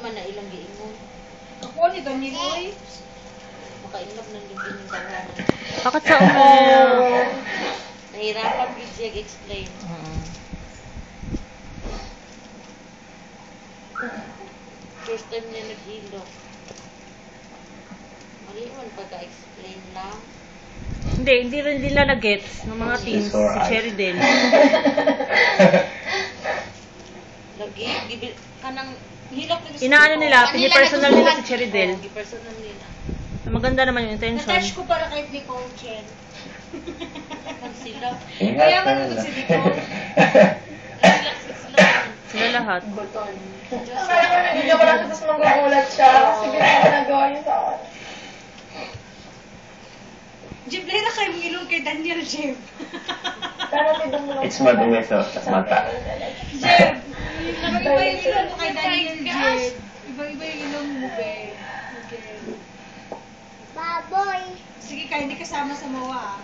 man na ilang giingon. Ako ni Daniel oy. Makainlog ng libin yung tawanan. Bakit sa ulo? Nahirapan gid siya explain. First time niya naghilok. Mali man pagka-explain lang. Hindi rin nila na-gets ng mga teens, si Cheridel. Lagi, kanang hilak na gusto. Inaano nila, pinipersonal nila si Cheridel. Personal nila. Maganda naman yung intention. Na-touch ko para kahit Nicole Chen. Sila. Kaya man ito si Nicole. Relax sila. Sila lahat. Akala ko nag-video ko lang tapos magugulat siya. Sige na nagawa niyo sa akin. Jeb, lera kayo ilong kay Daniel, Jeb. It's madumi sa mata. Jeb, iba-iba yung ilong mo kay Daniel, Jeb. Iba-iba yung ilong mo, be. Okay. Baboy. Sige ka, hindi kasama sa mawa.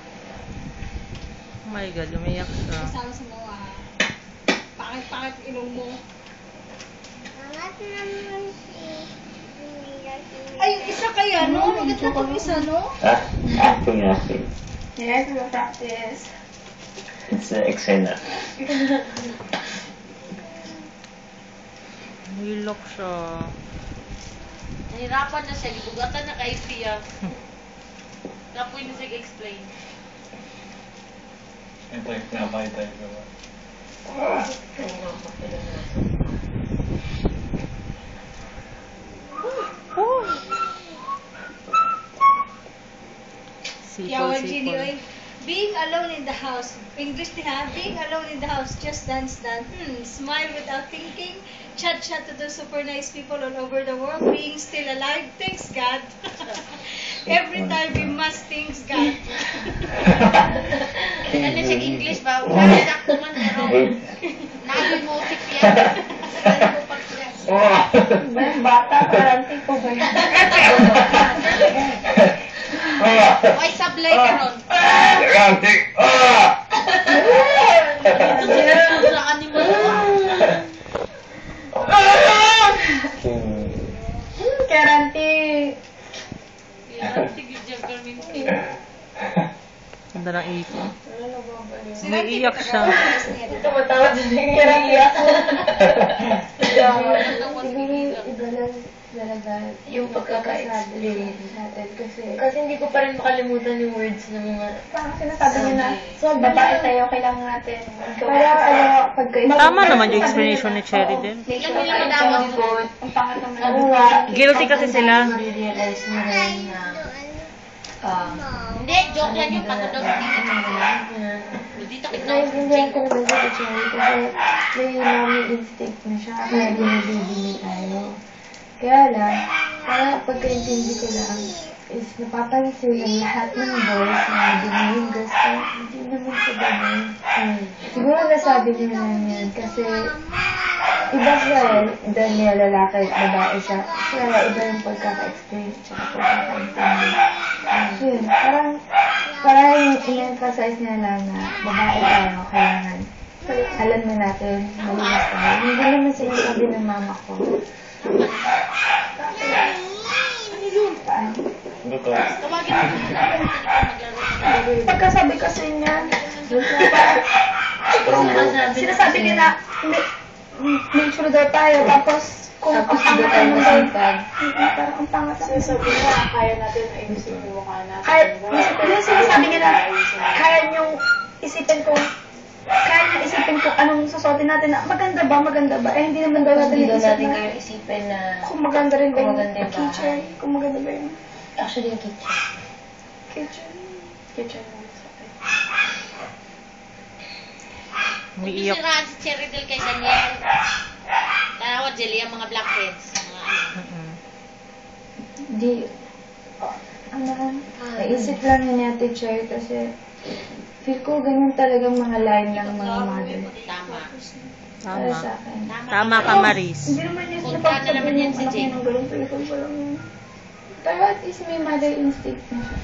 Oh my God, umiyak siya. Kasama sa mawa. Pangit-pangit ilong mo. Angat naman si... Ay, isa kaya, no? Maganda itong isa, no? Acting. Yes, we'll practice. It's Xena. Hilok siya. Nahirapan na siya. Gibugatan na kay Pia. Kapoy na siya explain. Ito yung pinapakita ko. Sipol. Being alone in the house. English niya, being alone in the house, just dance. Smile without thinking. Chat to the super nice people all over the world. Being still alive. Thanks God. Every time we must thanks God. Ano siya English ba? Sakto man pero nabi mo si Pia. Bata, parang tipo ba yun? Ay, sablay ka ron. Ito siya sa animal. Karanti. Sige, Jeff Carminti. Ganda ng ipon. Umiiyak siya. Tumatawad sa karanti ako. Iba lang talaga yung pagkaka-explain natin kasi hindi ko pa rin makalimutan yung words ng mga Parang sinasabi niya na, so babae tayo, kailangan natin. Para pagka... Tama naman yung explanation ni Cheridel. Ang pangat naman. Guilty kasi sila. realize mo rin na Hindi, joke yan yung patudog. Dito kita. naiintindihan ko naman si Cherry kasi may mommy instinct na siya kaya binibigyan tayo. Kaya lang, parang pagkaintindi ko lang is napapansin na lahat ng boys na hindi yung gusto, hindi naman sa ganun. Siguro nasabi niya naman yan kasi iba siya Daniel, lalaki at babae siya. Kaya iba yung pagkaka-explain at pagkaka-intindi. Yun, parang in-emphasize niya lang na babae tayo, kailangan alam na natin, malinis tayo. Hindi naman sinasabi ng mama ko. Dito. Tawagin mo maglaro. Pagkasabi kasi niya, sinasabi niya na, make sure daw tayo, tapos kung ang pangat naman daw, parang ang pangat naman. Sabi niya, kaya natin ayusin yung mukha natin. Kaya, yung sinasabi niya na, kaya niyong isipin ko anong susuotin natin na maganda ba? Eh, hindi naman daw natin Hindi daw isip natin na kayo isipin na kung maganda rin ba kung yung maganda yung kitchen, bahay. kung maganda ba yung Actually, yung kitchen. kitchen. Umiiyak. Siraan si Cheridel kay Daniel. Tawad Jelly ang mga blackheads. Mga ano. Hindi. Naisip lang niya teacher kasi feel ko ganun talagang mga line ng mga mother. Tama. Para sa Tama. akin. Tama ka, Maris. Hindi naman niya Punta sinapasabi na naman yan yung si anak niya Jane. ng ganun, pero ikaw pa lang yun. Pero at least may mother instinct na siya.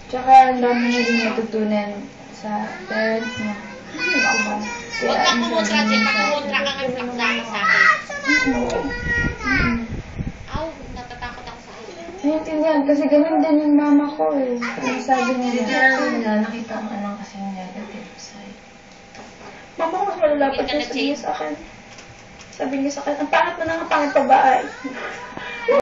Tsaka ang dami niya din natutunan sa parents niya. Diba? Huwag ka kumontra, Jen. Pag kumontra ka nga, saksa ka sa akin. Naiintindihan kasi ganun din yung mama ko eh. Ang sabi niya, nakita ang anong kasi yung negative side. Mama ko mas malala pa Hindi ka siya sabi niya na-change. sa akin. Sabi niya sa akin, ang pangit mo na nga, pangit pa ba ay?